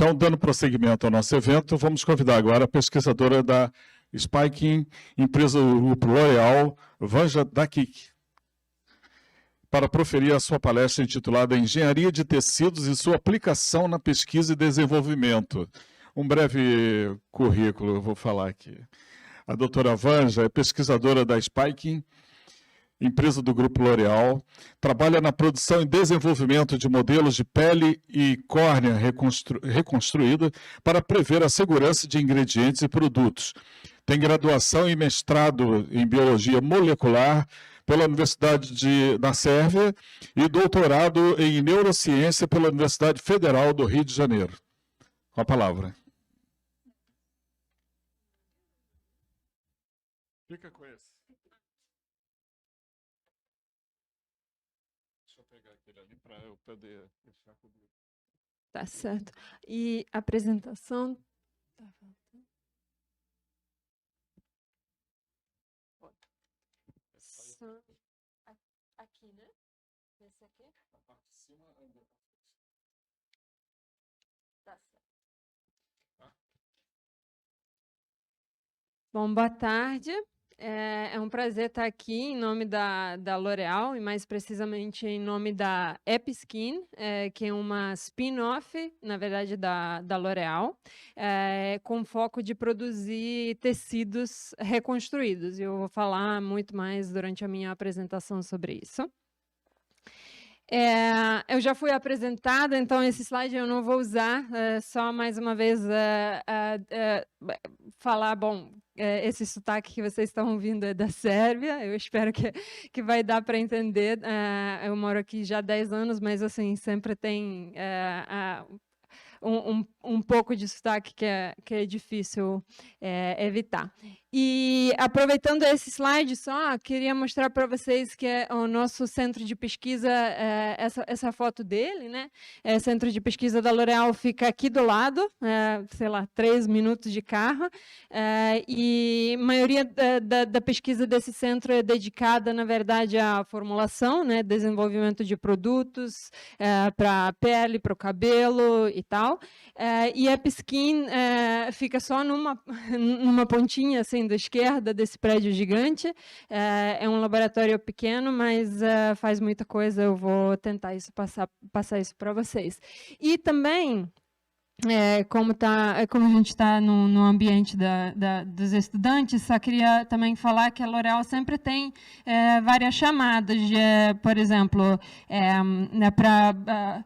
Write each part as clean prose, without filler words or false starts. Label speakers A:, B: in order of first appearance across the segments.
A: Então, dando prosseguimento ao nosso evento, vamos convidar agora a pesquisadora da Spiking, empresa do Grupo L'Oréal, Vanja Dakik, para proferir a sua palestra intitulada Engenharia de Tecidos e sua aplicação na pesquisa e desenvolvimento. Um breve currículo, eu vou falar aqui. A doutora Vanja é pesquisadora da Spiking, empresa do Grupo L'Oréal, trabalha na produção e desenvolvimento de modelos de pele e córnea reconstruída para prever a segurança de ingredientes e produtos. Tem graduação e mestrado em Biologia Molecular pela Universidade da Sérvia e doutorado em Neurociência pela Universidade Federal do Rio de Janeiro. Com a palavra. Fica com esse. Deixa eu pegar aquele ali para eu poder deixar comigo.
B: Tá certo. E a apresentação... Tá faltando. Aqui, né? Esse aqui?
A: A parte de cima anda.
B: Tá certo. Bom, boa tarde. É um prazer estar aqui em nome da L'Oréal e mais precisamente em nome da Episkin, que é uma spin-off, na verdade, da L'Oréal, com foco de produzir tecidos reconstruídos. E eu vou falar muito mais durante a minha apresentação sobre isso. Eu já fui apresentada, então esse slide eu não vou usar, só mais uma vez falar, bom, esse sotaque que vocês estão ouvindo é da Sérvia, eu espero que vai dar para entender. Eu moro aqui já há 10 anos, mas assim, sempre tem um pouco de sotaque que é difícil evitar. E, aproveitando esse slide só, queria mostrar para vocês que o nosso centro de pesquisa, essa foto dele, né? O centro de pesquisa da L'Oréal fica aqui do lado, sei lá, 3 minutos de carro, e a maioria da pesquisa desse centro é dedicada, na verdade, à formulação, né? Desenvolvimento de produtos para a pele, para o cabelo e tal. E a Episkin fica só numa pontinha assim, da esquerda desse prédio gigante. É um laboratório pequeno, mas faz muita coisa. Eu vou tentar passar isso para vocês. E também, como a gente está no ambiente dos estudantes, só queria também falar que a L'Oréal sempre tem várias chamadas, por exemplo, para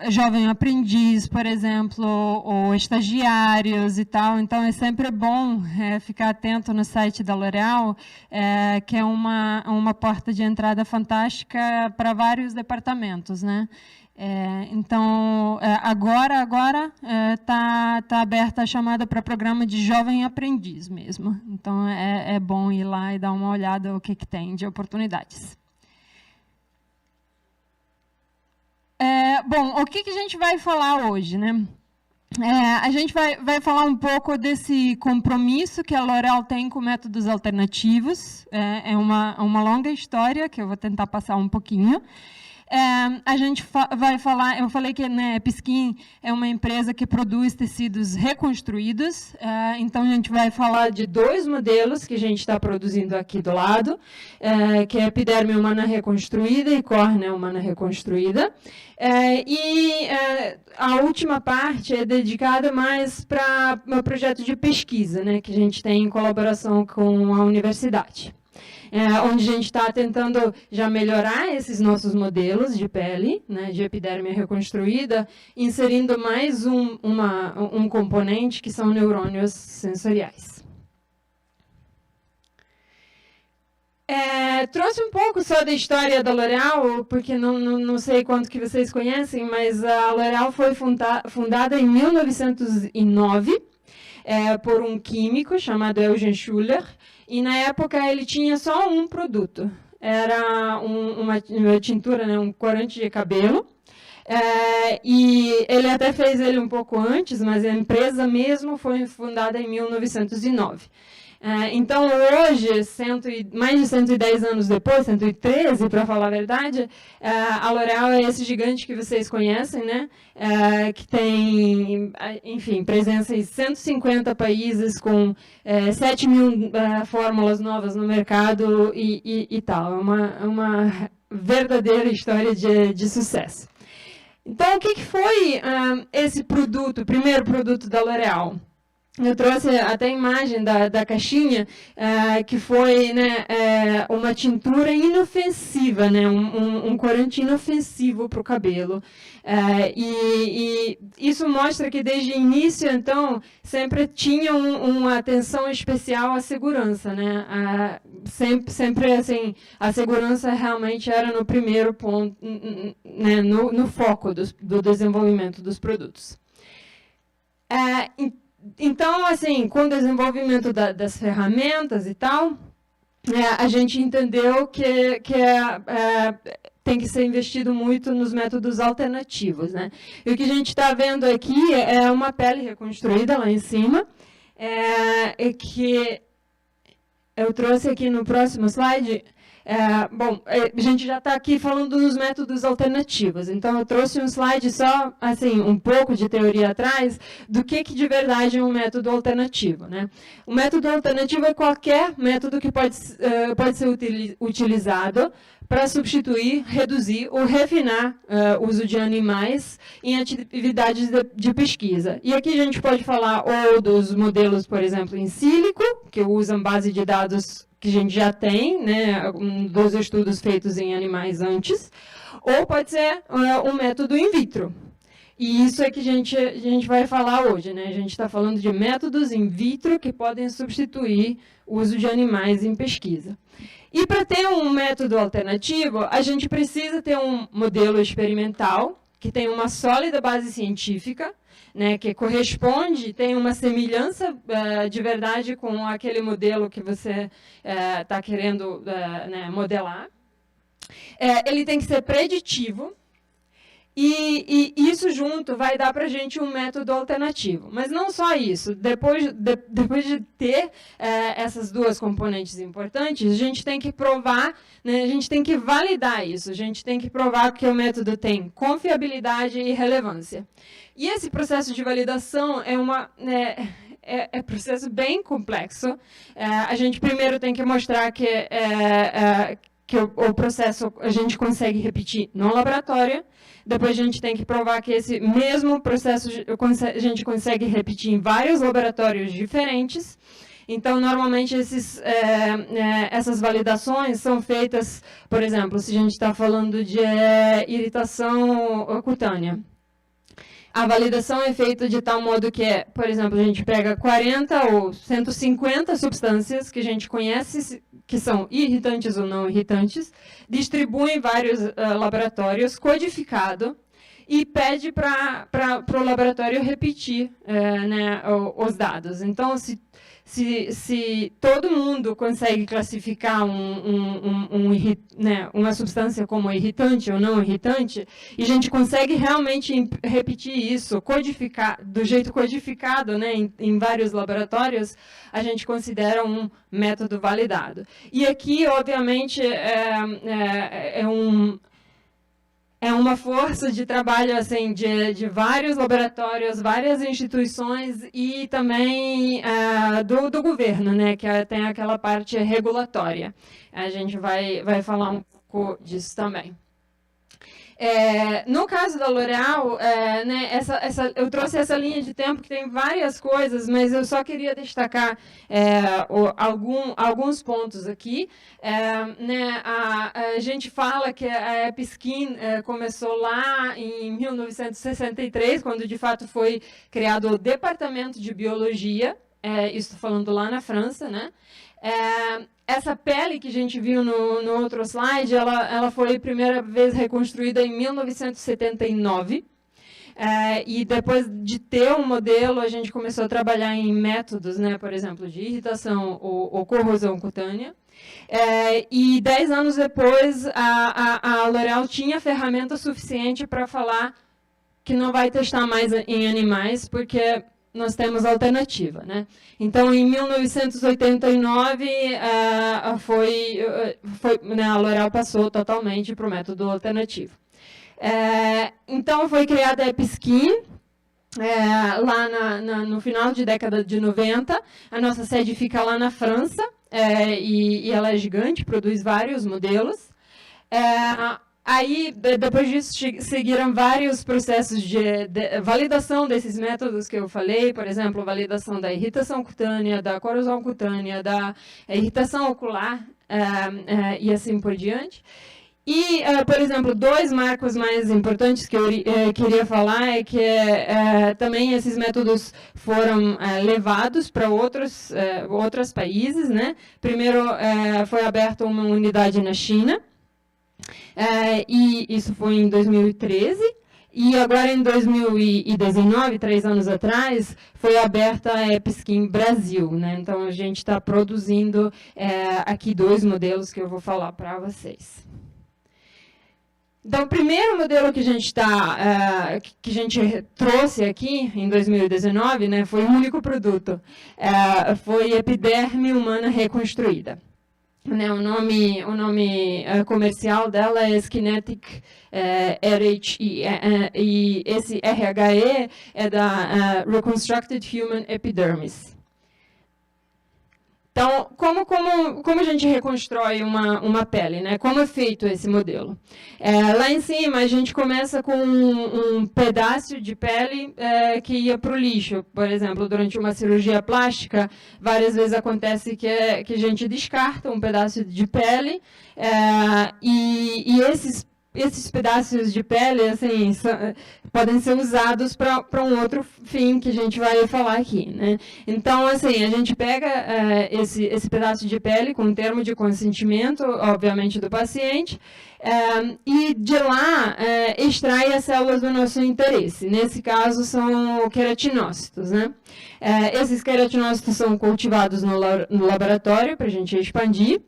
B: jovem aprendiz, por exemplo, ou estagiários e tal. Então, é sempre bom ficar atento no site da L'Oréal, que é uma porta de entrada fantástica para vários departamentos, né? Então, agora tá aberta a chamada para programa de jovem aprendiz mesmo. Então, é bom ir lá e dar uma olhada o que tem de oportunidades. Bom, o que a gente vai falar hoje, né? A gente vai falar um pouco desse compromisso que a L'Oréal tem com métodos alternativos. É uma longa história que eu vou tentar passar um pouquinho. A gente vai falar, eu falei que, né, a Episkin é uma empresa que produz tecidos reconstruídos, então a gente vai falar de 2 modelos que a gente está produzindo aqui do lado, que é a epiderme humana reconstruída e córnea humana reconstruída. A última parte é dedicada mais para o projeto de pesquisa, né, que a gente tem em colaboração com a universidade. Onde a gente está tentando já melhorar esses nossos modelos de pele, né, de epiderme reconstruída, inserindo mais um componente, que são neurônios sensoriais. Trouxe um pouco só da história da L'Oréal, porque não sei quanto que vocês conhecem, mas a L'Oréal foi fundada em 1909, por um químico chamado Eugen Schuller, e na época ele tinha só um produto, era uma tintura, né, um corante de cabelo, e ele até fez ele um pouco antes, mas a empresa mesmo foi fundada em 1909. Então, hoje, mais de 110 anos depois, 113, para falar a verdade, a L'Oréal é esse gigante que vocês conhecem, né? Que tem, enfim, presença em 150 países, com 7 mil fórmulas novas no mercado e tal. É uma verdadeira história de sucesso. Então, o que foi esse produto, o primeiro produto da L'Oréal? Eu trouxe até a imagem da caixinha, que foi, né, uma tintura inofensiva, né, um corante inofensivo para o cabelo. E isso mostra que, desde o início, então, sempre tinha uma atenção especial à segurança, né? Sempre assim, a segurança realmente era no primeiro ponto, né, no foco do desenvolvimento dos produtos. Então, assim, com o desenvolvimento das ferramentas e tal, a gente entendeu que tem que ser investido muito nos métodos alternativos, né? E o que a gente está vendo aqui é uma pele reconstruída lá em cima, que eu trouxe aqui no próximo slide. Bom, a gente já está aqui falando dos métodos alternativos, então eu trouxe um slide só, assim, um pouco de teoria atrás, do que de verdade é um método alternativo, né? O método alternativo é qualquer método que pode ser utilizado para substituir, reduzir ou refinar o uso de animais em atividades de pesquisa. E aqui a gente pode falar ou dos modelos, por exemplo, em sílico, que usam base de dados que a gente já tem, né, dos estudos feitos em animais antes, ou pode ser um método in vitro. E isso é que a gente vai falar hoje, né? A gente está falando de métodos in vitro que podem substituir o uso de animais em pesquisa. E para ter um método alternativo, a gente precisa ter um modelo experimental que tem uma sólida base científica, né, que corresponde, tem uma semelhança de verdade com aquele modelo que você está querendo né, modelar. Ele tem que ser preditivo, e isso junto vai dar para a gente um método alternativo. Mas não só isso, depois de ter essas duas componentes importantes, a gente tem que provar, né, a gente tem que validar isso, a gente tem que provar que o método tem confiabilidade e relevância. E esse processo de validação é processo bem complexo. A gente primeiro tem que mostrar que o processo a gente consegue repetir no laboratório. Depois a gente tem que provar que esse mesmo processo a gente consegue repetir em vários laboratórios diferentes. Então, normalmente, essas validações são feitas, por exemplo, se a gente está falando de irritação cutânea. A validação é feita de tal modo que, por exemplo, a gente pega 40 ou 150 substâncias que a gente conhece, que são irritantes ou não irritantes, distribui em vários laboratórios, codificado, e pede para o laboratório repetir né, os dados. Então, se todo mundo consegue classificar uma substância como irritante ou não irritante, e a gente consegue realmente repetir isso, do jeito codificado, né, em vários laboratórios, a gente considera um método validado. E aqui, obviamente, é uma força de trabalho assim, de vários laboratórios, várias instituições e também do governo, né, que tem aquela parte regulatória. A gente vai falar um pouco disso também. No caso da L'Oréal, né, eu trouxe essa linha de tempo que tem várias coisas, mas eu só queria destacar alguns pontos aqui. Né, a gente fala que a EpiSkin começou lá em 1963, quando de fato foi criado o Departamento de Biologia, isso falando lá na França, né? Essa pele que a gente viu no outro slide, ela foi a primeira vez reconstruída em 1979. E depois de ter um modelo, a gente começou a trabalhar em métodos, né, por exemplo, de irritação ou corrosão cutânea. E 10 anos depois, a L'Oréal tinha ferramenta suficiente para falar que não vai testar mais em animais, porque nós temos alternativa, né? Então, em 1989, né, a L'Oréal passou totalmente para o método alternativo. Então, foi criada a EpiSkin, lá no final de década de 90. A nossa sede fica lá na França, e ela é gigante, produz vários modelos. Aí, depois disso, seguiram vários processos de validação desses métodos que eu falei, por exemplo, validação da irritação cutânea, da corrosão cutânea, da irritação ocular, e assim por diante. E, por exemplo, dois marcos mais importantes que eu queria falar é que também esses métodos foram levados para outros países, né? Primeiro, foi aberta uma unidade na China, e isso foi em 2013, e agora em 2019, 3 anos atrás, foi aberta a EpiSkin Brasil, né? Então, a gente está produzindo aqui 2 modelos que eu vou falar para vocês. Então, o primeiro modelo que a gente trouxe aqui em 2019, né, foi um único produto, foi Epiderme Humana Reconstruída. Né, o nome comercial dela é Skinetic RHE, e esse RHE é da Reconstructed Human Epidermis. Então, como a gente reconstrói uma pele, né? Como é feito esse modelo? Lá em cima, a gente começa com um pedaço de pele que ia para o lixo. Por exemplo, durante uma cirurgia plástica, várias vezes acontece que a gente descarta um pedaço de pele, e esses pedaços de pele, assim, podem ser usados para um outro fim que a gente vai falar aqui, né? Então, assim, a gente pega esse pedaço de pele com termo de consentimento, obviamente, do paciente, e de lá extrai as células do nosso interesse. Nesse caso, são queratinócitos, né? Esses queratinócitos são cultivados no laboratório para a gente expandir.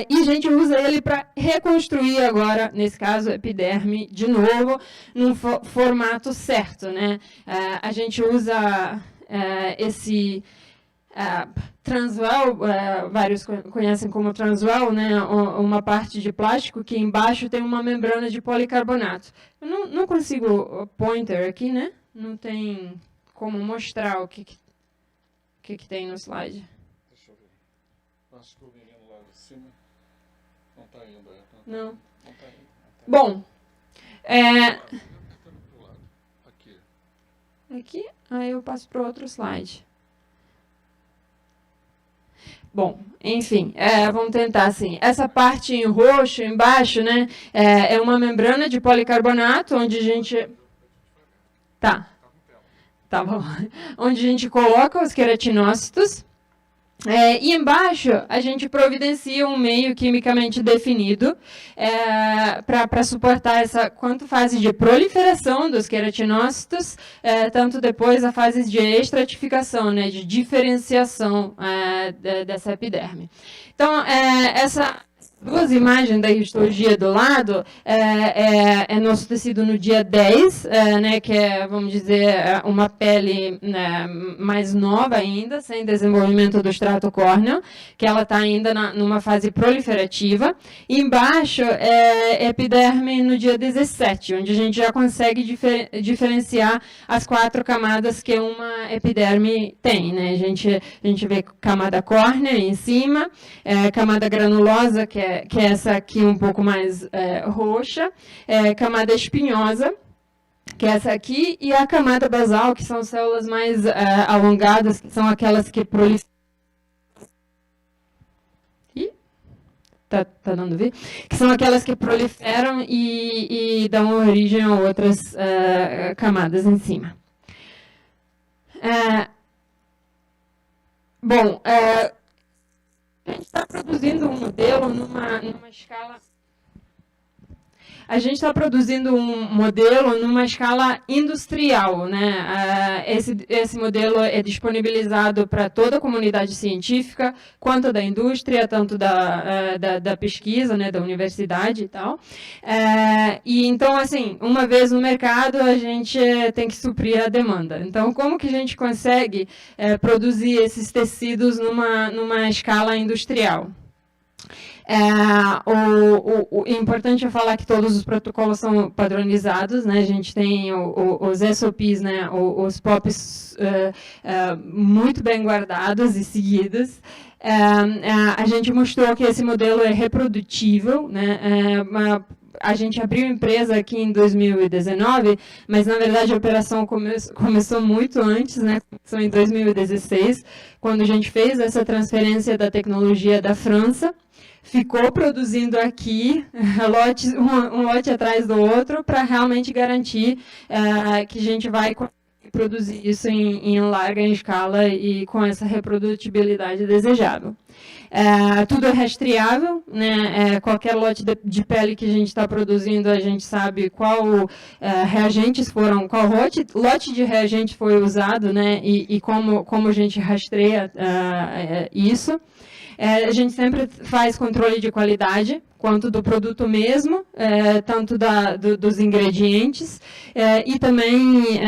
B: E a gente usa ele para reconstruir agora, nesse caso, a epiderme, de novo, num formato certo, né? A gente usa esse transwell, vários conhecem como transwell, né? Uma parte de plástico que embaixo tem uma membrana de policarbonato. Eu não consigo pointer aqui, né? Não tem como mostrar o que tem no slide.
A: Deixa eu ver. Acho que o menino lá de cima não está indo.
B: Não.
A: Não tá indo.
B: Bom,
A: Aqui.
B: Aí eu passo para o outro slide. Bom, enfim, vamos tentar assim. Essa parte em roxo, embaixo, né, é uma membrana de policarbonato, onde a gente... Tá bom. Onde a gente coloca os queratinócitos. E embaixo, a gente providencia um meio quimicamente definido para suportar essa fase de proliferação dos queratinócitos, tanto depois a fase de estratificação, né, de diferenciação dessa epiderme. Então, essas 2 imagens da histologia do lado é nosso tecido no dia 10, né, que é, vamos dizer, uma pele, né, mais nova ainda, sem desenvolvimento do extrato córneo, que ela está ainda numa fase proliferativa. E embaixo é epiderme no dia 17, onde a gente já consegue diferenciar as 4 camadas que uma epiderme tem, né? A gente vê camada córnea em cima, camada granulosa, que é essa aqui um pouco mais roxa, camada espinhosa, que é essa aqui, e a camada basal, que são células mais alongadas, que são aquelas que proliferam. Tá dando ver? Que são aquelas que proliferam e dão origem a outras camadas em cima. Bom, a gente está produzindo um modelo numa escala... a gente está produzindo um modelo numa escala industrial, né? Esse modelo é disponibilizado para toda a comunidade científica, quanto da indústria, tanto da pesquisa, né, da universidade e tal. E então, assim, uma vez no mercado, a gente tem que suprir a demanda. Então, como que a gente consegue produzir esses tecidos numa escala industrial? O importante é falar que todos os protocolos são padronizados, né? A gente tem os SOPs, né? Os POPs muito bem guardados e seguidos. A gente mostrou que esse modelo é reprodutível, né? A gente abriu a empresa aqui em 2019, mas, na verdade, a operação começou muito antes, né? Começou em 2016, quando a gente fez essa transferência da tecnologia da França. Ficou produzindo aqui um lote atrás do outro para realmente garantir que a gente vai produzir isso em larga escala e com essa reprodutibilidade desejável. Tudo é rastreável, né? Qualquer lote de pele que a gente está produzindo, a gente sabe qual reagentes foram, qual lote de reagente foi usado, né? E como a gente rastreia isso. A gente sempre faz controle de qualidade, quanto do produto mesmo, tanto dos ingredientes, e também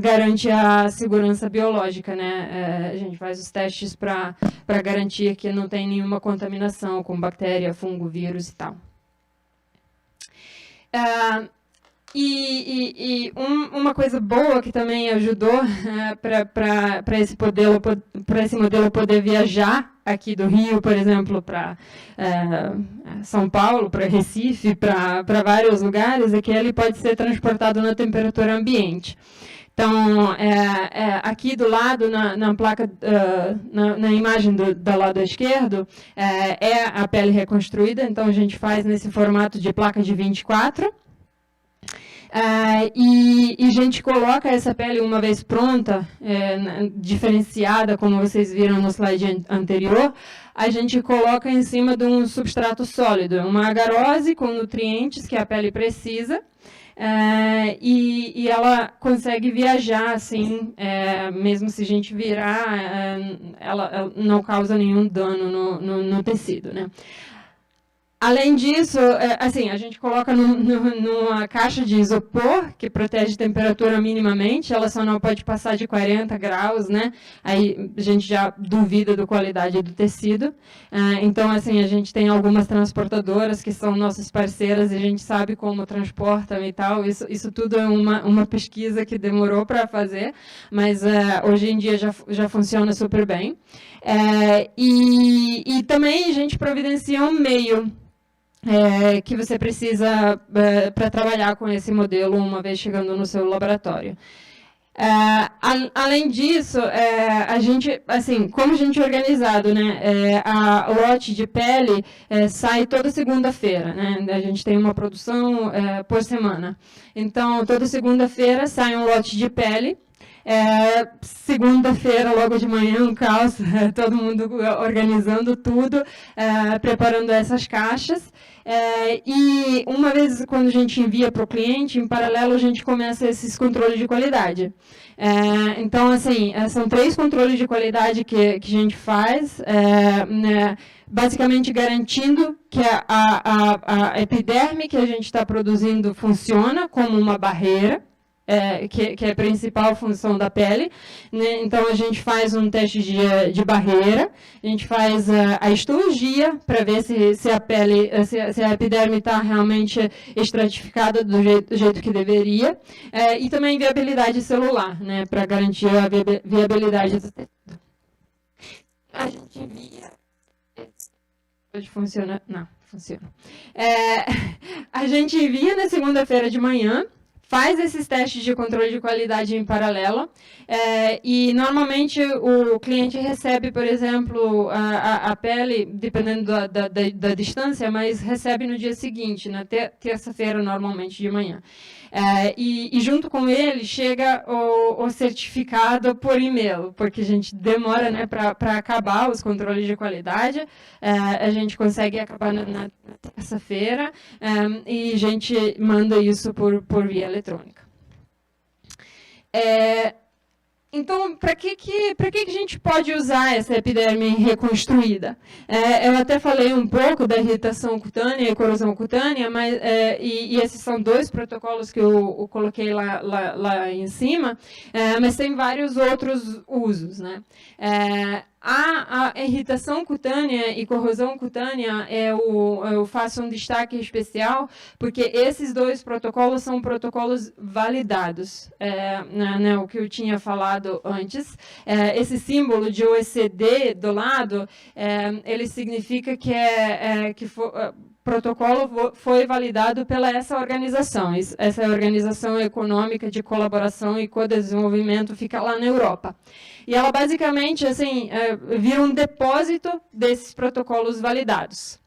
B: garante a segurança biológica, né? A gente faz os testes para garantir que não tem nenhuma contaminação com bactéria, fungo, vírus e tal. Uma coisa boa que também ajudou para esse modelo poder viajar aqui do Rio, por exemplo, para São Paulo, para Recife, para vários lugares, é que ele pode ser transportado na temperatura ambiente. Então, aqui do lado, na placa, na imagem do lado esquerdo, é a pele reconstruída, então a gente faz nesse formato de placa de 24. E a gente coloca essa pele uma vez pronta, diferenciada, como vocês viram no slide anterior, a gente coloca em cima de um substrato sólido, uma agarose com nutrientes que a pele precisa, e ela consegue viajar, assim, mesmo se a gente virar, ela não causa nenhum dano no tecido, né? Além disso, assim, a gente coloca numa caixa de isopor, que protege temperatura minimamente, ela só não pode passar de 40 graus, né? Aí a gente já duvida da qualidade do tecido. Então, assim, a gente tem algumas transportadoras que são nossas parceiras e a gente sabe como transportam e tal. Isso tudo é uma pesquisa que demorou para fazer, mas hoje em dia já funciona super bem. E também a gente providencia um meio que você precisa para trabalhar com esse modelo uma vez chegando no seu laboratório. Além disso, a gente, assim, como a gente é organizado, né, o lote de pele sai toda segunda-feira, né, a gente tem uma produção por semana. Então, toda segunda-feira sai um lote de pele. Segunda-feira, logo de manhã, um caos, todo mundo organizando tudo, preparando essas caixas. E uma vez quando a gente envia para o cliente, em paralelo a gente começa esses controles de qualidade. Então, assim, são 3 controles de qualidade que a gente faz, né, basicamente garantindo que a epiderme que a gente está produzindo funciona como uma barreira, que é a principal função da pele, né? Então, a gente faz um teste de barreira, a gente faz a histologia para ver se a pele, se a epiderme está realmente estratificada do jeito que deveria, e também viabilidade celular, né? Para garantir a viabilidade do tecido. A gente via... Funciona? Não, funciona. A gente envia na segunda-feira de manhã, faz esses testes de controle de qualidade em paralelo, e normalmente o cliente recebe, por exemplo, a pele, dependendo da distância, mas recebe no dia seguinte, na terça-feira, normalmente de manhã. E junto com ele chega o certificado por e-mail, porque a gente demora, né, para acabar os controles de qualidade. A gente consegue acabar na terça-feira e a gente manda isso por via eletrônica. Então, para que a gente pode usar essa epiderme reconstruída? Eu até falei um pouco da irritação cutânea e corrosão cutânea, mas, e esses são 2 protocolos que eu coloquei lá em cima, mas tem vários outros usos, né? A irritação cutânea e corrosão cutânea eu faço um destaque especial, porque esses 2 protocolos são protocolos validados, né, o que eu tinha falado antes. Esse símbolo de OECD do lado, ele significa que protocolo foi validado pela essa organização. Essa organização econômica de colaboração e co-desenvolvimento fica lá na Europa. E ela basicamente assim, vira um depósito desses protocolos validados.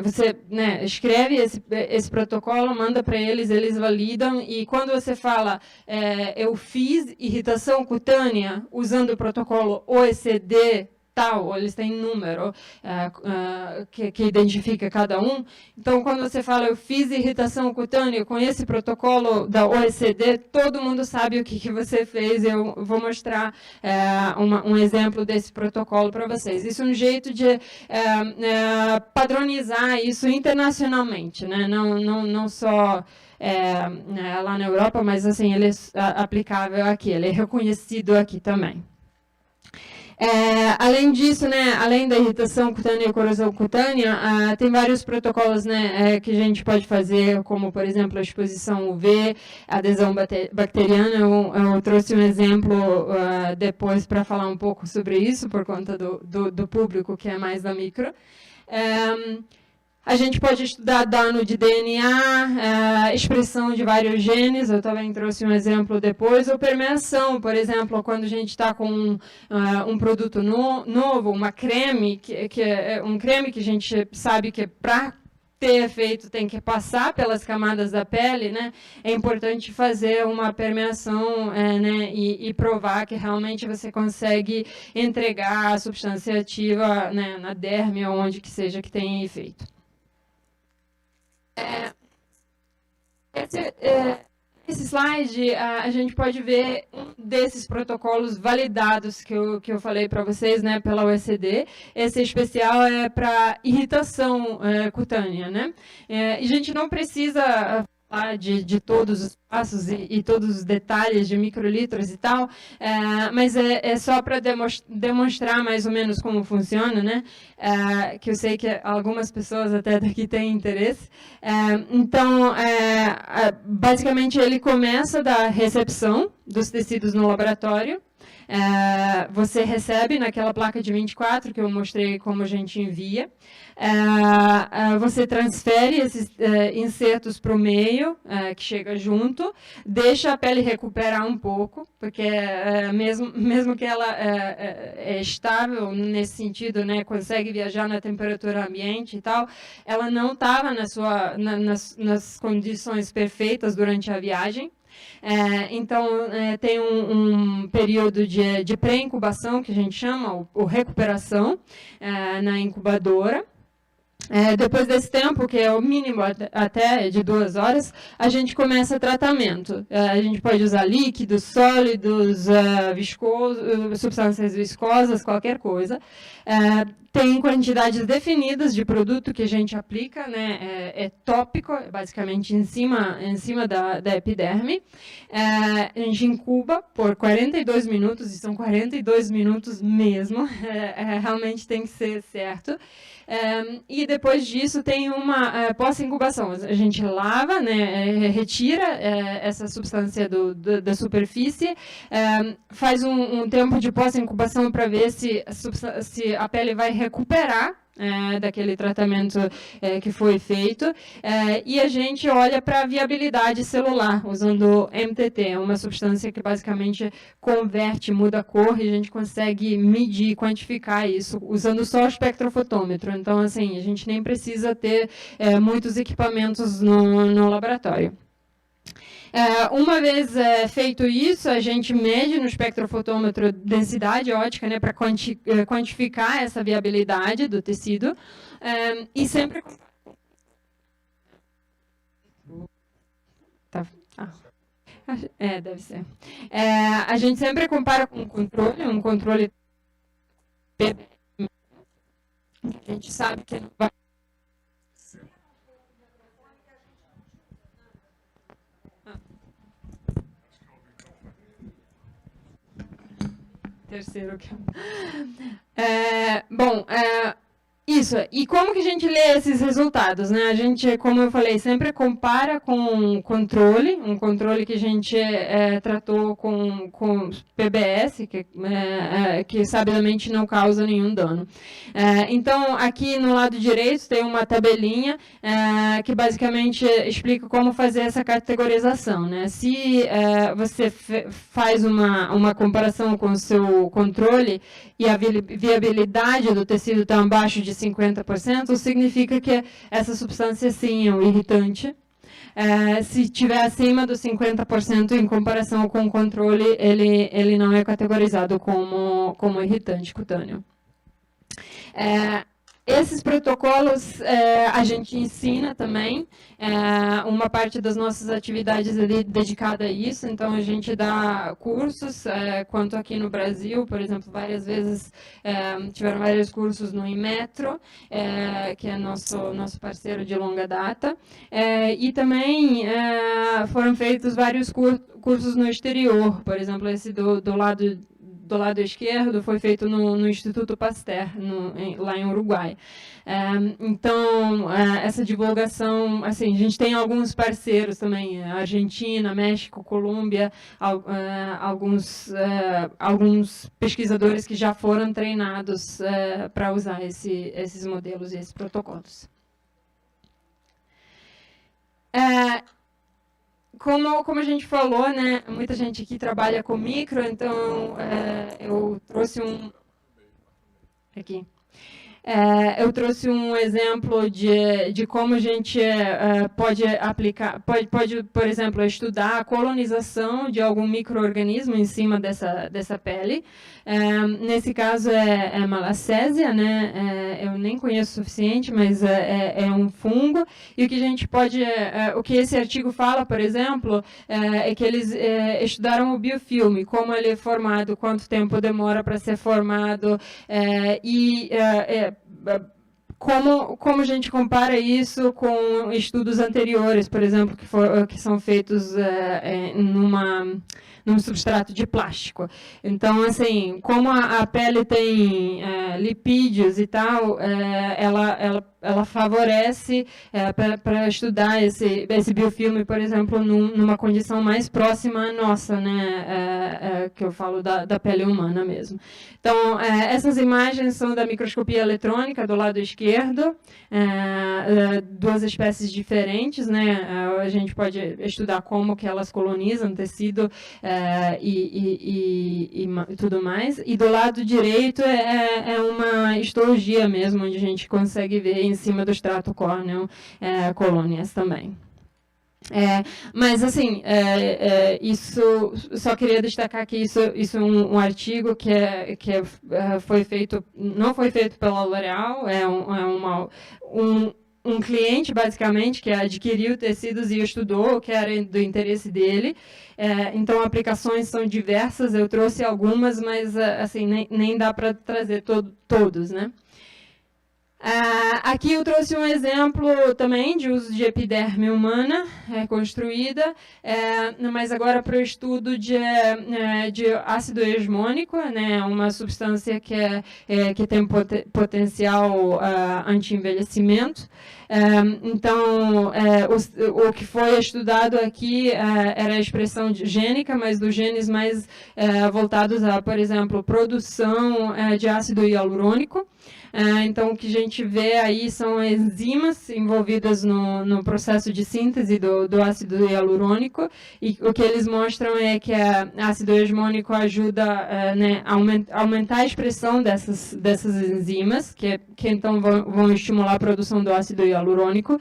B: Você, né, escreve esse protocolo, manda para eles validam, e quando você fala, eu fiz irritação cutânea usando o protocolo OECD, tal, eles têm número que identifica cada um. Então, quando você fala, eu fiz irritação cutânea com esse protocolo da OECD, todo mundo sabe o que você fez. Eu vou mostrar um exemplo desse protocolo para vocês. Isso é um jeito de padronizar isso internacionalmente, né? Não só lá na Europa, mas assim, ele é aplicável aqui, ele é reconhecido aqui também. Além disso, né, além da irritação cutânea e corrosão cutânea, tem vários protocolos, né, que a gente pode fazer, como, por exemplo, a exposição UV, adesão bacteriana. Eu trouxe um exemplo depois para falar um pouco sobre isso, por conta do público que é mais da micro. A gente pode estudar dano de DNA, expressão de vários genes, eu também trouxe um exemplo depois, ou permeação, por exemplo, quando a gente está com um produto novo, uma creme, que é um creme que a gente sabe que para ter efeito tem que passar pelas camadas da pele, né? É importante fazer uma permeação, né, e provar que realmente você consegue entregar a substância ativa, né, na derme ou onde que seja que tenha efeito. Nesse slide, a gente pode ver um desses protocolos validados que eu falei para vocês, né, pela OECD. Esse especial é para irritação cutânea, né? E a gente não precisa falar de todos os passos e todos os detalhes de microlitros e tal, mas é só para demonstrar mais ou menos como funciona, né? Que eu sei que algumas pessoas até daqui têm interesse. Então, basicamente, ele começa da recepção dos tecidos no laboratório. Você recebe naquela placa de 24 que eu mostrei como a gente envia. Você transfere esses insertos para o meio, que chega junto, deixa a pele recuperar um pouco, porque mesmo que ela é estável nesse sentido, né, consegue viajar na temperatura ambiente e tal, ela não estava nas condições perfeitas durante a viagem. Então, tem um período de pré-incubação, que a gente chama, ou recuperação, na incubadora. Depois desse tempo, que é o mínimo até de 2 horas, a gente começa tratamento. A gente pode usar líquidos, sólidos, substâncias viscosas, qualquer coisa. Tem quantidades definidas de produto que a gente aplica, né? É tópico, basicamente em cima da epiderme. A gente incuba por 42 minutos, e são 42 minutos mesmo, realmente tem que ser certo. E depois disso tem uma pós-incubação. A gente lava, né, retira essa substância da superfície, faz um tempo de pós-incubação para ver se a pele vai recuperar daquele tratamento que foi feito, e a gente olha para a viabilidade celular, usando MTT, uma substância que basicamente converte, muda a cor, e a gente consegue medir, quantificar isso, usando só o espectrofotômetro. Então, assim, a gente nem precisa ter muitos equipamentos no laboratório. Uma vez feito isso, a gente mede no espectrofotômetro densidade ótica, né, para quantificar essa viabilidade do tecido, e sempre... deve ser. A gente sempre compara com um controle a gente sabe que não vai... Terceiro que isso. E como que a gente lê esses resultados, né? A gente, como eu falei, sempre compara com um controle que a gente tratou com PBS, que sabidamente não causa nenhum dano. Então, aqui no lado direito tem uma tabelinha que basicamente explica como fazer essa categorização, né? Se você faz uma comparação com o seu controle e a viabilidade do tecido está abaixo de 50%, significa que essa substância, sim, é um irritante. Se estiver acima dos 50% em comparação com o controle, ele não é categorizado como irritante cutâneo. Esses protocolos a gente ensina também, uma parte das nossas atividades é dedicada a isso, então a gente dá cursos, quanto aqui no Brasil, por exemplo, várias vezes tiveram vários cursos no Inmetro, que é nosso parceiro de longa data, e também foram feitos vários cursos no exterior, por exemplo, esse do lado esquerdo foi feito no Instituto Pasteur, lá em Uruguai. Então, essa divulgação, assim, a gente tem alguns parceiros também, Argentina, México, Colômbia, alguns pesquisadores que já foram treinados para usar esses modelos e esses protocolos. Como a gente falou, né, muita gente aqui trabalha com micro, então eu trouxe eu trouxe um exemplo de como a gente pode aplicar, pode, por exemplo, estudar a colonização de algum micro-organismo em cima dessa pele. Nesse caso é malacésia, né? Eu nem conheço o suficiente, mas é um fungo. E o que a gente pode, o que esse artigo fala, por exemplo, é que eles estudaram o biofilme, como ele é formado, quanto tempo demora para ser formado, como a gente compara isso com estudos anteriores, por exemplo, que são feitos num substrato de plástico. Então, assim, como a pele tem lipídios e tal, ela favorece para estudar esse biofilme, por exemplo, numa condição mais próxima à nossa, né, que eu falo da pele humana mesmo. Então, essas imagens são da microscopia eletrônica, do lado esquerdo, duas espécies diferentes, né, a gente pode estudar como que elas colonizam tecido e tudo mais, e do lado direito é uma histologia mesmo, onde a gente consegue ver em cima do extrato córneo colônias também. Mas, assim, isso, só queria destacar que isso é um artigo que foi feito, não foi feito pela L'Oréal, um cliente, basicamente, que adquiriu tecidos e estudou o que era do interesse dele. Então, aplicações são diversas, eu trouxe algumas, mas, assim, nem dá para trazer todos, né? Aqui eu trouxe um exemplo também de uso de epiderme humana construída, mas agora para o estudo de ácido hegemônico, né, uma substância que tem potencial anti-envelhecimento. Então, o que foi estudado aqui era a expressão gênica, mas dos genes mais voltados a, por exemplo, produção de ácido hialurônico. Então, o que a gente vê aí são enzimas envolvidas no processo de síntese do ácido hialurônico, e o que eles mostram é que o ácido hegemônico ajuda né, a aumentar a expressão dessas enzimas, que então vão estimular a produção do ácido hialurônico.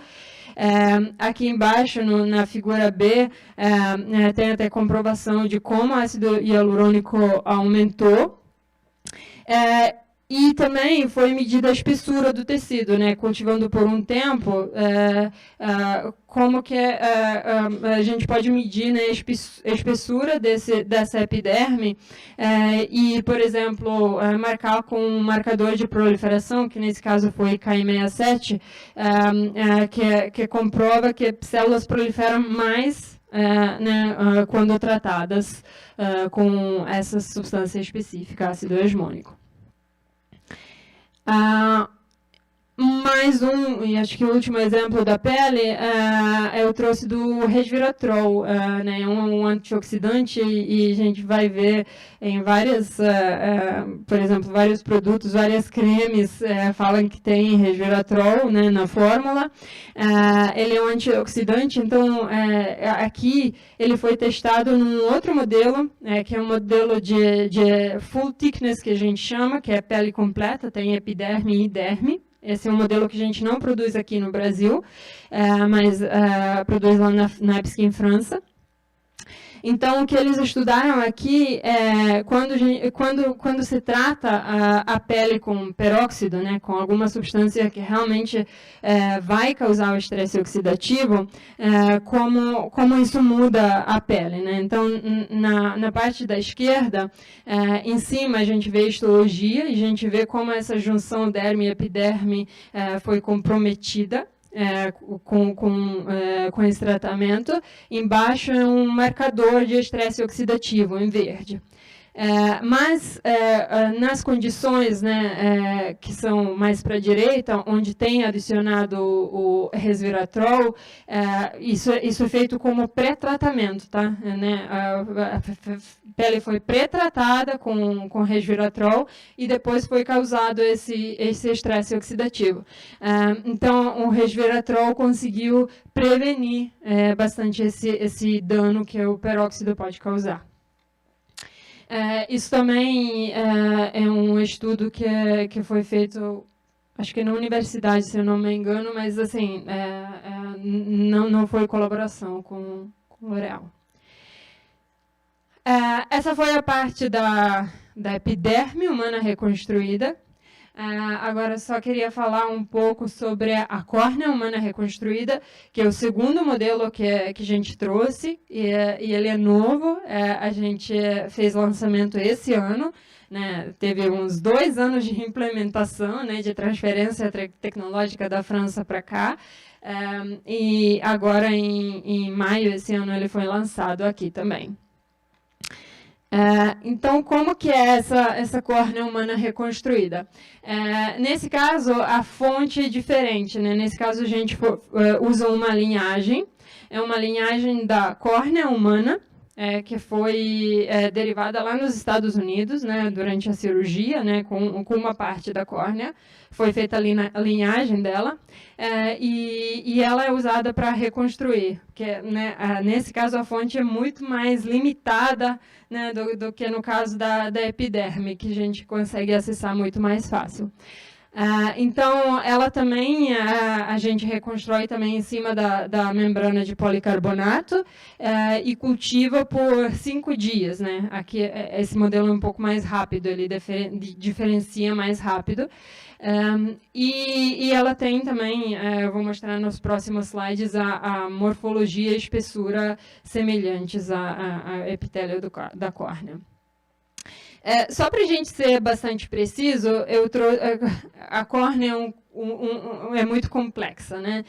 B: Aqui embaixo, na figura B, tem até comprovação de como o ácido hialurônico aumentou. E também foi medida a espessura do tecido, né? Cultivando por um tempo, como que a gente pode medir, né, a espessura dessa epiderme e, por exemplo, marcar com um marcador de proliferação, que nesse caso foi Ki67, que comprova que células proliferam mais né, quando tratadas com essa substância específica, ácido hegemônico. Mais e acho que o último exemplo da pele, eu trouxe do resveratrol, né, um antioxidante, e a gente vai ver em várias, por exemplo, vários produtos, várias cremes falam que tem resveratrol, né, na fórmula. Ele é um antioxidante, então aqui ele foi testado num outro modelo, que é um modelo de full thickness, que a gente chama, que é pele completa, tem epiderme e derme. Esse é um modelo que a gente não produz aqui no Brasil, mas produz lá na EPSC em França. Então, o que eles estudaram aqui é quando se trata a pele com peróxido, né, com alguma substância que realmente vai causar o estresse oxidativo, como isso muda a pele, né? Então, na parte da esquerda, em cima a gente vê histologia, e a gente vê como essa junção derme e epiderme foi comprometida. Com esse tratamento. Embaixo é um marcador de estresse oxidativo, em verde. Mas nas condições, né, que são mais para a direita, onde tem adicionado o resveratrol, isso é feito como pré-tratamento, tá? Né? A pele foi pré-tratada com resveratrol e depois foi causado esse estresse oxidativo. Então, o resveratrol conseguiu prevenir bastante esse dano que o peróxido pode causar. Isso também é um estudo que foi feito, acho que na universidade, se eu não me engano, mas assim, não foi colaboração com o L'Oréal. Essa foi a parte da epiderme humana reconstruída. Agora, só queria falar um pouco sobre a córnea humana reconstruída, que é o segundo modelo que a gente trouxe, e ele é novo. A gente fez lançamento esse ano, né? Teve uns 2 anos de implementação, né, de transferência tecnológica da França para cá, e agora, em maio desse ano, ele foi lançado aqui também. Então, como que é essa córnea humana reconstruída? Nesse caso, a fonte é diferente, né? Nesse caso, a gente usa uma linhagem, é uma linhagem da córnea humana, que foi derivada lá nos Estados Unidos, né, durante a cirurgia, né, com uma parte da córnea, foi feita a linhagem dela, e ela é usada para reconstruir, porque, né, nesse caso a fonte é muito mais limitada, né, do que no caso da epiderme, que a gente consegue acessar muito mais fácil. Então, ela também, a gente reconstrói também em cima da membrana de policarbonato e cultiva por 5 dias, né? Aqui, esse modelo é um pouco mais rápido, ele diferencia mais rápido. E ela tem também, eu vou mostrar nos próximos slides, a morfologia e espessura semelhantes a epitélio da córnea. Só para a gente ser bastante preciso, a córnea é muito complexa, né?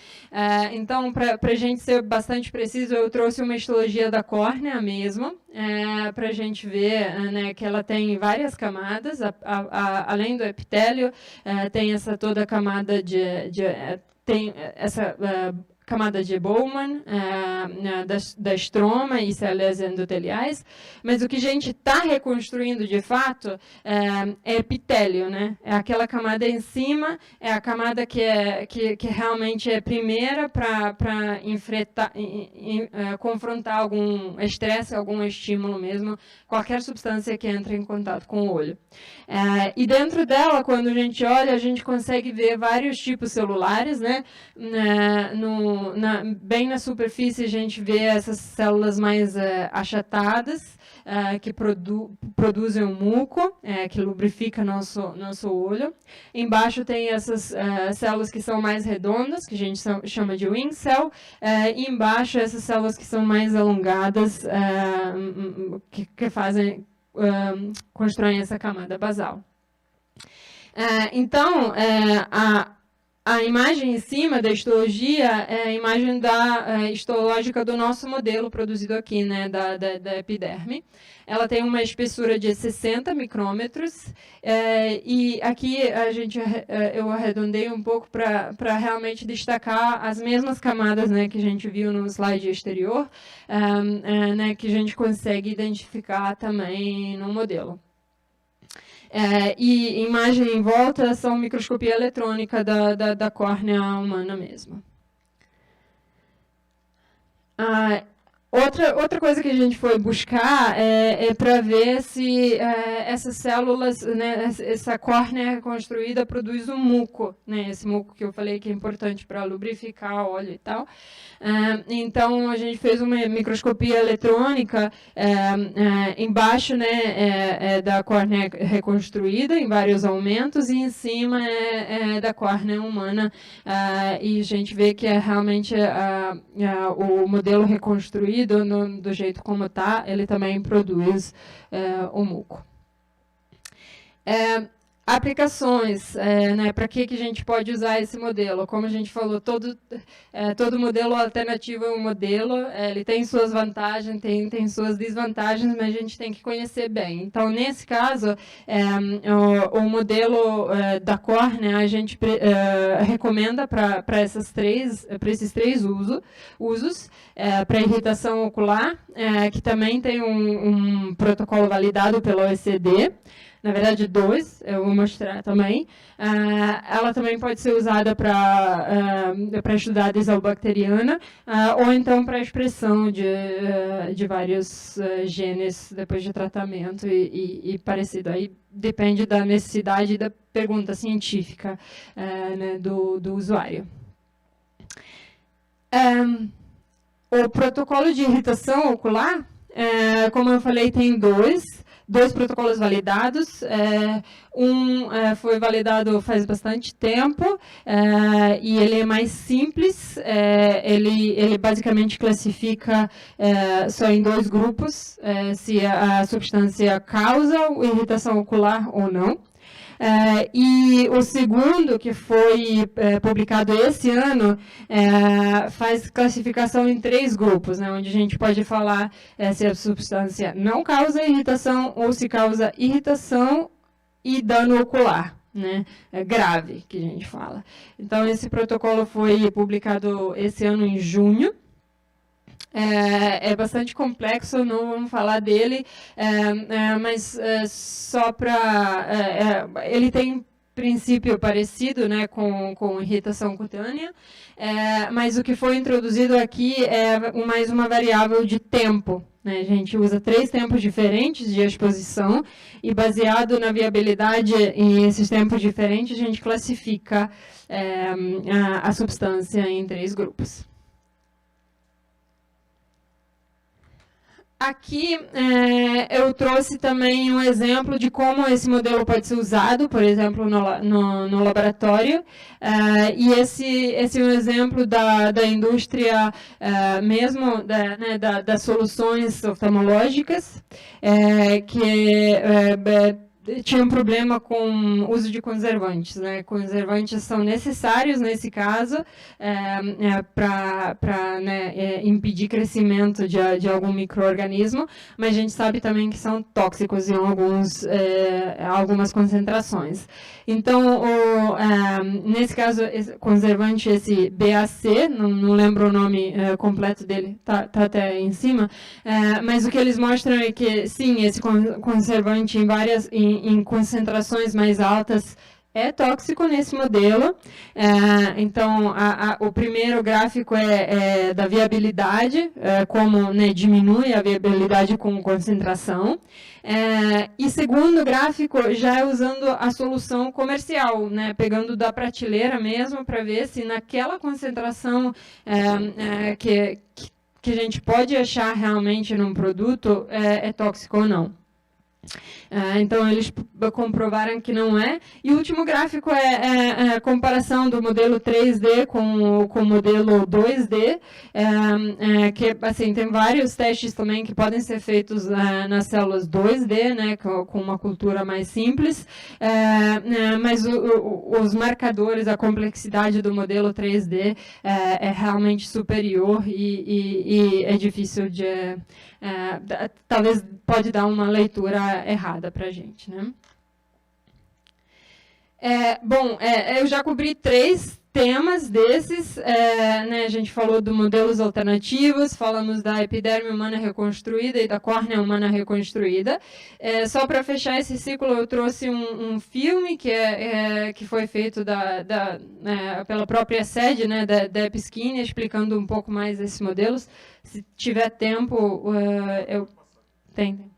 B: Então, para a gente ser bastante preciso, eu trouxe uma histologia da córnea mesmo, para a gente ver, né, que ela tem várias camadas, além do epitélio, tem toda a camada tem essa camada de Bowman, da estroma e células endoteliais, mas o que a gente está reconstruindo de fato é epitélio, né? É aquela camada em cima, é a camada que realmente é primeira para confrontar algum estresse, algum estímulo mesmo, qualquer substância que entra em contato com o olho. E dentro dela, quando a gente olha, a gente consegue ver vários tipos celulares, né? Bem na superfície, a gente vê essas células mais achatadas, que produzem um muco, que lubrifica nosso olho. Embaixo tem essas células que são mais redondas, que a gente chama de wing cell, e embaixo essas células que são mais alongadas, que constroem essa camada basal. Então, a imagem em cima da histologia é a imagem histológica do nosso modelo produzido aqui, né, da epiderme. Ela tem uma espessura de 60 micrômetros, e aqui eu arredondei um pouco para realmente destacar as mesmas camadas, né, que a gente viu no slide exterior, né, que a gente consegue identificar também no modelo. E imagem em volta são microscopia eletrônica da córnea humana mesmo. Outra coisa que a gente foi buscar é para ver se essas células, né, essa córnea reconstruída produz um muco, né, esse muco que eu falei que é importante para lubrificar o óleo e tal. Então, a gente fez uma microscopia eletrônica embaixo, né, da córnea reconstruída, em vários aumentos, e em cima da córnea humana. E a gente vê que realmente o modelo reconstruído, do jeito como está, ele também produz o muco. Aplicações, né, para que a gente pode usar esse modelo? Como a gente falou, todo modelo alternativo é um modelo, ele tem suas vantagens, tem suas desvantagens, mas a gente tem que conhecer bem. Então, nesse caso, o modelo da córnea, a gente recomenda para esses três usos, para irritação ocular, que também tem um protocolo validado pelo OECD, na verdade, 2, eu vou mostrar também. Ela também pode ser usada para estudar a desalbacteriana, ou então para a expressão de vários genes depois de tratamento e parecido. Aí depende da necessidade e da pergunta científica, né, do usuário. O protocolo de irritação ocular, como eu falei, tem dois protocolos validados. Foi validado faz bastante tempo, e ele é mais simples. Ele basicamente classifica só em 2 grupos, se a substância causa irritação ocular ou não. E o segundo, que foi publicado esse ano, faz classificação em 3 grupos, né, onde a gente pode falar se a substância não causa irritação ou se causa irritação e dano ocular, né, grave, que a gente fala. Então, esse protocolo foi publicado esse ano em junho. É bastante complexo, não vamos falar dele, mas só para... ele tem princípio parecido, né, com irritação cutânea, mas o que foi introduzido aqui é mais uma variável de tempo. Né? A gente usa 3 tempos diferentes de exposição e, baseado na viabilidade em esses tempos diferentes, a gente classifica a substância em 3 grupos. Aqui eu trouxe também um exemplo de como esse modelo pode ser usado, por exemplo, no laboratório. E esse é um exemplo da indústria mesmo, das soluções oftalmológicas, que tinham problema com o uso de conservantes, né? Conservantes são necessários nesse caso para impedir crescimento de algum micro-organismo, mas a gente sabe também que são tóxicos em algumas concentrações. Então, nesse caso, esse conservante, esse BAC, não lembro o nome completo dele, tá até em cima, mas o que eles mostram é que, sim, esse conservante em concentrações mais altas é tóxico nesse modelo. Então, o primeiro gráfico é da viabilidade, como diminui a viabilidade com concentração. E segundo gráfico, já é usando a solução comercial, pegando da prateleira mesmo, para ver se naquela concentração que a gente pode achar realmente num produto é tóxico ou não. Então, eles comprovaram que não é. E o último gráfico é a comparação do modelo 3D com o modelo 2D, que assim, tem vários testes também que podem ser feitos nas células 2D, com uma cultura mais simples, mas os marcadores, a complexidade do modelo 3D é realmente superior e é difícil de... talvez pode dar uma leitura errada para a gente, né? Eu já cobri 3 temas desses, a gente falou de modelos alternativos, falamos da epiderme humana reconstruída e da córnea humana reconstruída. Só para fechar esse ciclo, eu trouxe um filme que foi feito pela própria sede, da EpiSkin, explicando um pouco mais esses modelos. Se tiver tempo, eu... Tem.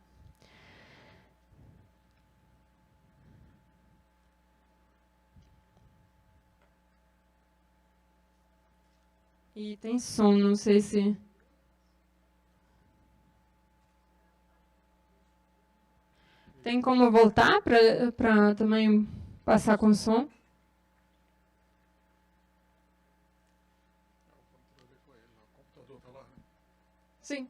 B: E tem som, não sei se... Tem como voltar para também passar com som? Sim.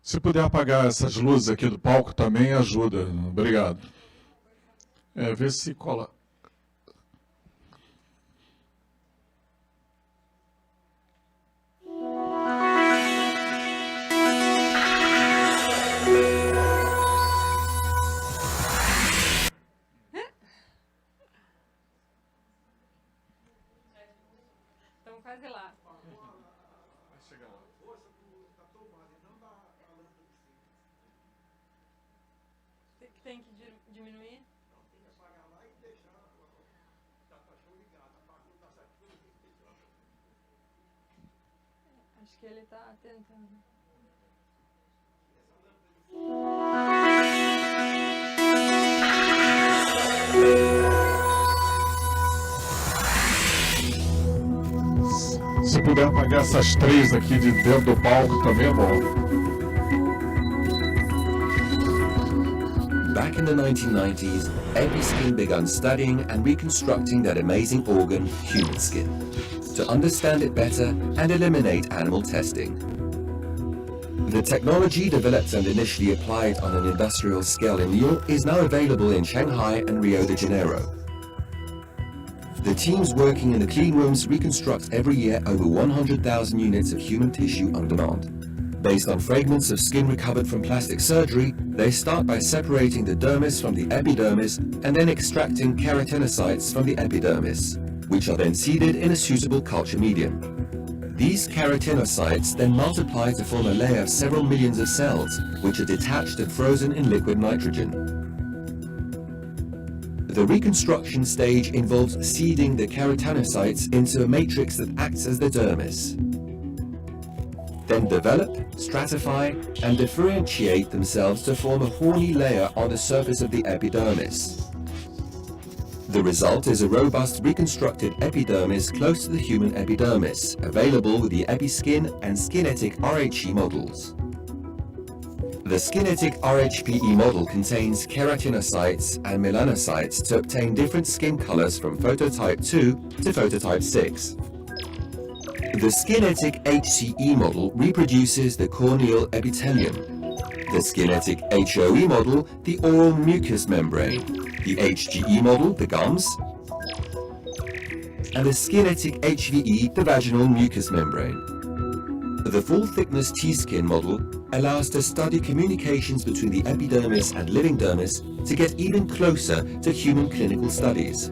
A: Se puder apagar essas luzes aqui do palco também ajuda. Obrigado. Vê se cola.
B: Estamos quase lá. Tem que diminuir? Não, tem que apagar lá e deixar a show ligada. Tá certo. Acho que ele está tentando.
A: Se puder apagar essas 3 aqui de dentro do palco também é bom.
C: Back in the 1990s, EpiSkin began studying and reconstructing that amazing organ, human skin, to understand it better and eliminate animal testing. The technology developed and initially applied on an industrial scale in Lyon is now available in Shanghai and Rio de Janeiro. The teams working in the clean rooms reconstruct every year over 100,000 units of human tissue on demand. Based on fragments of skin recovered from plastic surgery, they start by separating the dermis from the epidermis and then extracting keratinocytes from the epidermis, which are then seeded in a suitable culture medium. These keratinocytes then multiply to form a layer of several millions of cells, which are detached and frozen in liquid nitrogen. The reconstruction stage involves seeding the keratinocytes into a matrix that acts as the dermis. Then develop, stratify, and differentiate themselves to form a horny layer on the surface of the epidermis. The result is a robust reconstructed epidermis close to the human epidermis, available with the EpiSkin and Skinetic RHE models. The Skinetic RHPE model contains keratinocytes and melanocytes to obtain different skin colors from phototype 2 to phototype 6. The Skinetic HCE model reproduces the corneal epithelium. The Skinetic HOE model, the oral mucous membrane. The HGE model, the gums. And the Skinetic HVE, the vaginal mucous membrane. The full-thickness T-skin model allows to study communications between the epidermis and living dermis to get even closer to human clinical studies.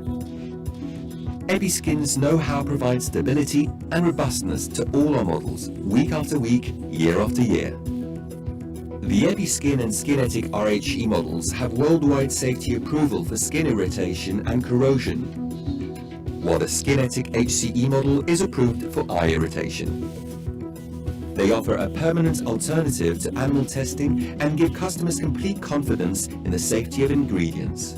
C: Episkin's know-how provides stability and robustness to all our models, week after week, year after year. The Episkin and Skinetic RHE models have worldwide safety approval for skin irritation and corrosion, while the Skinetic HCE model is approved for eye irritation. They offer a permanent alternative to animal testing and give customers complete confidence in the safety of ingredients.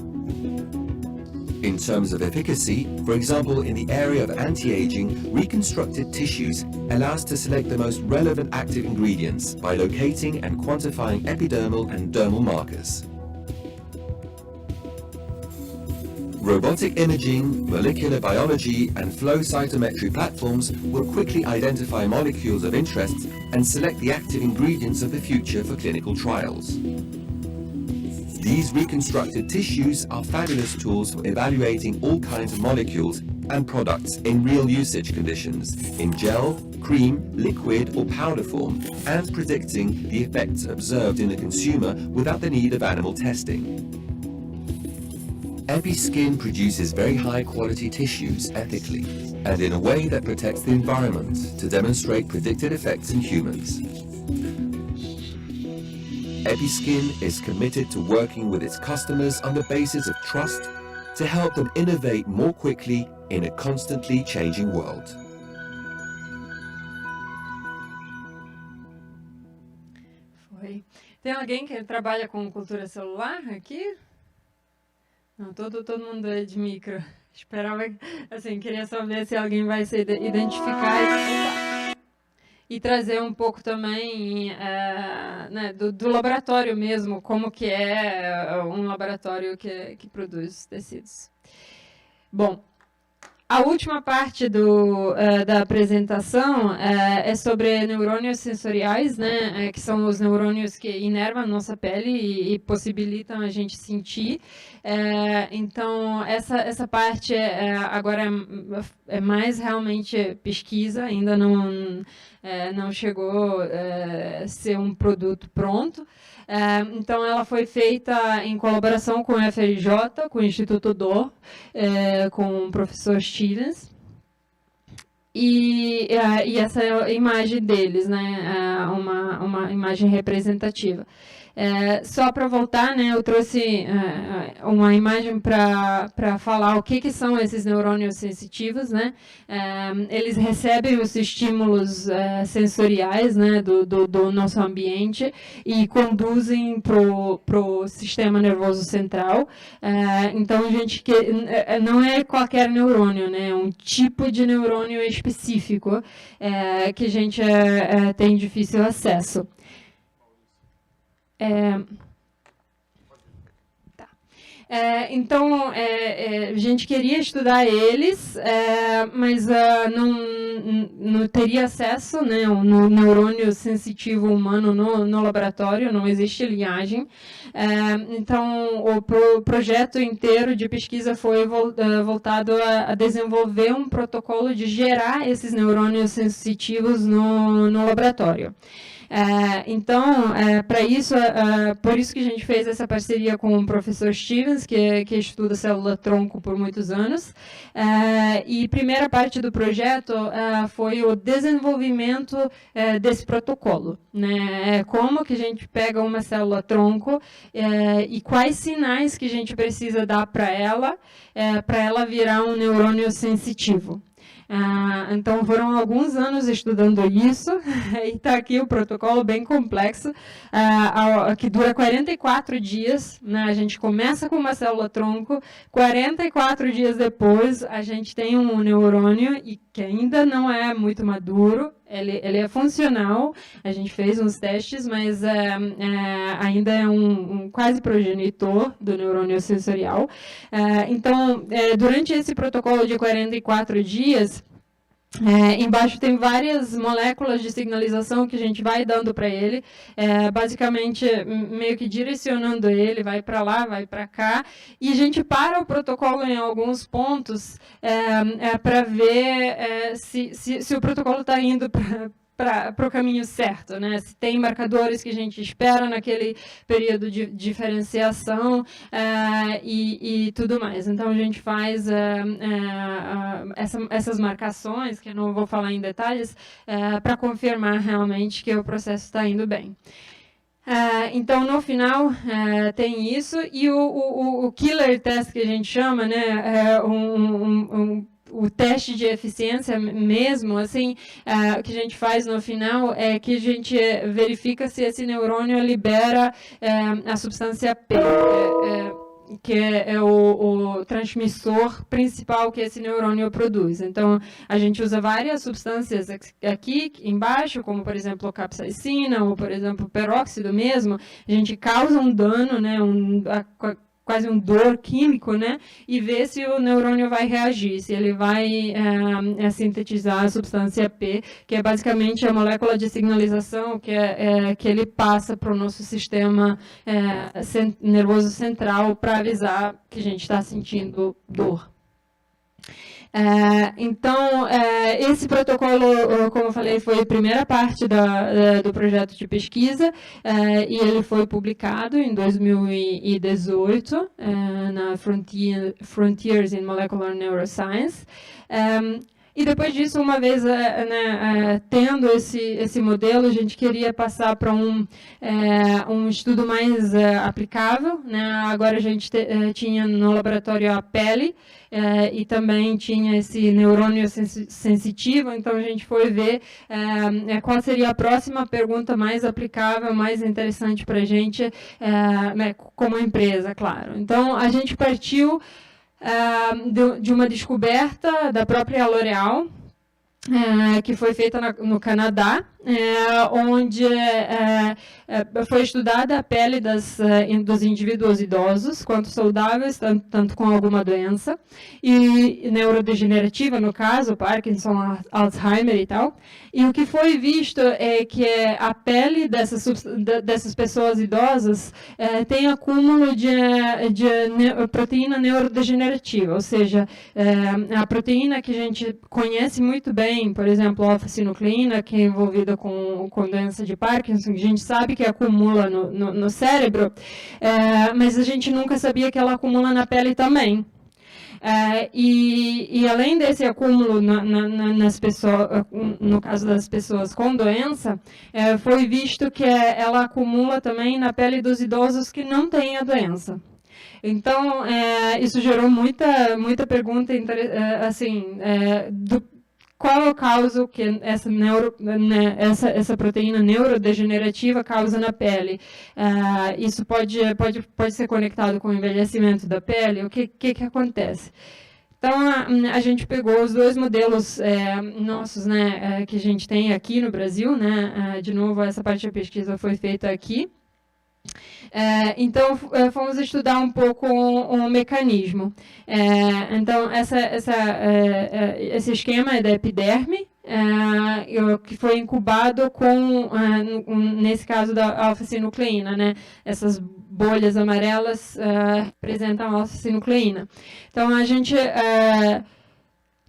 C: In terms of efficacy, for example, in the area of anti-aging, reconstructed tissues allow us to select the most relevant active ingredients by locating and quantifying epidermal and dermal markers. Robotic imaging, molecular biology, and flow cytometry platforms will quickly identify molecules of interest and select the active ingredients of the future for clinical trials. These reconstructed tissues are fabulous tools for evaluating all kinds of molecules and products in real usage conditions, in gel, cream, liquid or powder form, and predicting the effects observed in the consumer without the need of animal testing. Episkin produces very high quality tissues ethically and in a way that protects the environment to demonstrate predicted effects in humans. Episkin is committed to working with its customers on the basis of trust to help them innovate more quickly in a constantly changing world.
B: Foi. Tem alguém que trabalha com cultura celular aqui? Não, todo mundo é de micro. Esperava, assim, queria só ver se alguém vai se identificar e trazer um pouco também né, do laboratório mesmo, como que é um laboratório que produz tecidos. Bom, a última parte da apresentação é sobre neurônios sensoriais, né, que são os neurônios que inervam a nossa pele e possibilitam a gente sentir. Então, essa parte agora é mais realmente pesquisa, ainda não chegou a ser um produto pronto. Então, ela foi feita em colaboração com o FRJ, com o Instituto Dor, com o professor Stevens. E essa é a imagem deles, né? Uma imagem representativa. Só para voltar, né, eu trouxe uma imagem para falar o que são esses neurônios sensitivos, né? Eles recebem os estímulos sensoriais, né, do nosso ambiente e conduzem para o sistema nervoso central. Então, a gente não é qualquer neurônio, né? É um tipo de neurônio específico que a gente tem difícil acesso. Então, a gente queria estudar eles, mas não teria acesso, né, no neurônio sensitivo humano no laboratório, não existe linhagem. Então, o projeto inteiro de pesquisa foi voltado a desenvolver um protocolo de gerar esses neurônios sensitivos no laboratório. Então, para isso, por isso que a gente fez essa parceria com o professor Stevens, que estuda célula-tronco por muitos anos. E a primeira parte do projeto foi o desenvolvimento desse protocolo, né? Como que a gente pega uma célula-tronco e quais sinais que a gente precisa dar para ela virar um neurônio sensitivo. Então, foram alguns anos estudando isso, e está aqui o protocolo bem complexo, que dura 44 dias, né? A gente começa com uma célula-tronco, 44 dias depois a gente tem um neurônio e que ainda não é muito maduro, ele é funcional, a gente fez uns testes, mas ainda é um quase progenitor do neurônio sensorial. Então, durante esse protocolo de 44 dias, Embaixo tem várias moléculas de sinalização que a gente vai dando para ele, basicamente meio que direcionando ele, vai para lá, vai para cá, e a gente para o protocolo em alguns pontos para ver se o protocolo está indo para o caminho certo, né? Se tem marcadores que a gente espera naquele período de diferenciação e tudo mais. Então, a gente faz essas marcações, que eu não vou falar em detalhes, para confirmar realmente que o processo está indo bem. Então, no final, tem isso, e o killer test que a gente chama, né, o teste de eficiência mesmo, assim, que a gente faz no final é que a gente verifica se esse neurônio libera a substância P, que é o transmissor principal que esse neurônio produz. Então, a gente usa várias substâncias aqui embaixo, como, por exemplo, capsaicina, ou, por exemplo, peróxido mesmo. A gente causa um dano, né, quase um dor químico, né, e vê se o neurônio vai reagir, se ele vai sintetizar a substância P, que é basicamente a molécula de sinalização que ele passa para o nosso sistema nervoso central para avisar que a gente está sentindo dor. Então, esse protocolo, como eu falei, foi a primeira parte do projeto de pesquisa, e ele foi publicado em 2018 na Frontiers in Molecular Neuroscience. E depois disso, uma vez tendo esse modelo, a gente queria passar para um estudo mais aplicável, né? Agora a gente tinha no laboratório a pele, e também tinha esse neurônio sensitivo, então a gente foi ver qual seria a próxima pergunta mais aplicável, mais interessante para a gente, como empresa, claro. Então, a gente partiu de uma descoberta da própria L'Oréal, que foi feita no Canadá, onde foi estudada a pele dos indivíduos idosos, quanto saudáveis, tanto com alguma doença, e neurodegenerativa, no caso, Parkinson, Alzheimer e tal. E o que foi visto é que a pele dessas pessoas idosas tem acúmulo de proteína neurodegenerativa, ou seja, a proteína que a gente conhece muito bem, por exemplo, a alfa-sinucleína, que é envolvida com doença de Parkinson, que a gente sabe que acumula no cérebro, mas a gente nunca sabia que ela acumula na pele também. E além desse acúmulo nas pessoas, no caso das pessoas com doença, foi visto que ela acumula também na pele dos idosos que não têm a doença. Então, isso gerou muita pergunta, assim, qual é o causa que essa proteína neurodegenerativa causa na pele? Isso pode ser conectado com o envelhecimento da pele? O que acontece? Então, a gente pegou os dois modelos nossos, né, que a gente tem aqui no Brasil, né, de novo, essa parte da pesquisa foi feita aqui. Então, fomos estudar um pouco o mecanismo. Então, esse esquema é da epiderme, que foi incubado nesse caso da alfa-sinucleína, né? Essas bolhas amarelas representam a alfa-sinucleína. Então, a gente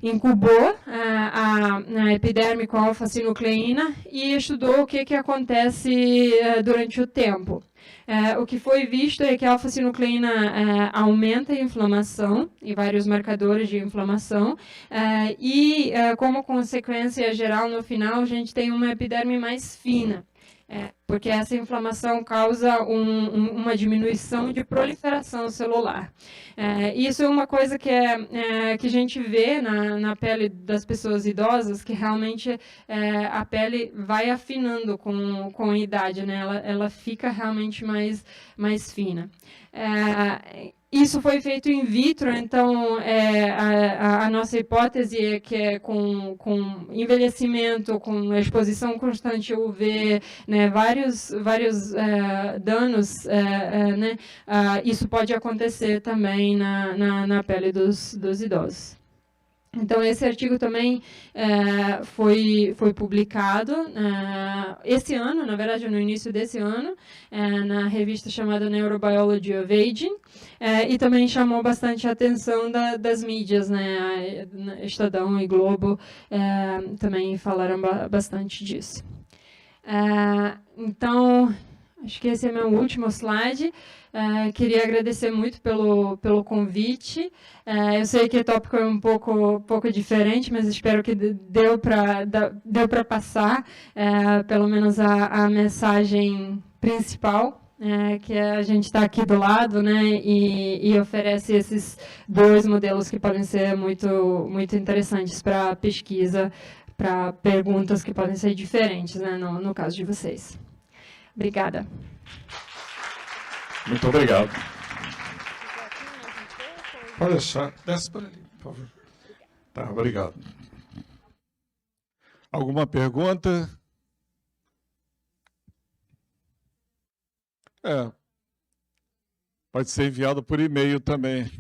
B: incubou a epiderme com alfa-sinucleína e estudou o que acontece durante o tempo. O que foi visto é que a alfa-sinucleína aumenta a inflamação e vários marcadores de inflamação e, como consequência geral, no final, a gente tem uma epiderme mais fina. Porque essa inflamação causa uma diminuição de proliferação celular. Isso é uma coisa que a gente vê na pele das pessoas idosas, que realmente a pele vai afinando com a idade, né? Ela fica realmente mais fina. Isso foi feito in vitro, então a nossa hipótese é que com envelhecimento, com exposição constante a UV, né, vários danos, né, isso pode acontecer também na pele dos idosos. Então, esse artigo também foi publicado esse ano, na verdade, no início desse ano, na revista chamada Neurobiology of Aging, e também chamou bastante a atenção das mídias, né? Estadão e Globo também falaram bastante disso. Então, acho que esse é meu último slide. Queria agradecer muito pelo convite. Eu sei que o tópico é um pouco diferente, mas espero que deu para passar pelo menos a mensagem principal, que a gente está aqui do lado, né, e oferece esses dois modelos que podem ser muito interessantes para pesquisa, para perguntas que podem ser diferentes, né, no caso de vocês. Obrigada.
A: Muito obrigado. Pode deixar. Desce por ali, por favor. Tá, obrigado. Alguma pergunta? Pode ser enviado por e-mail também.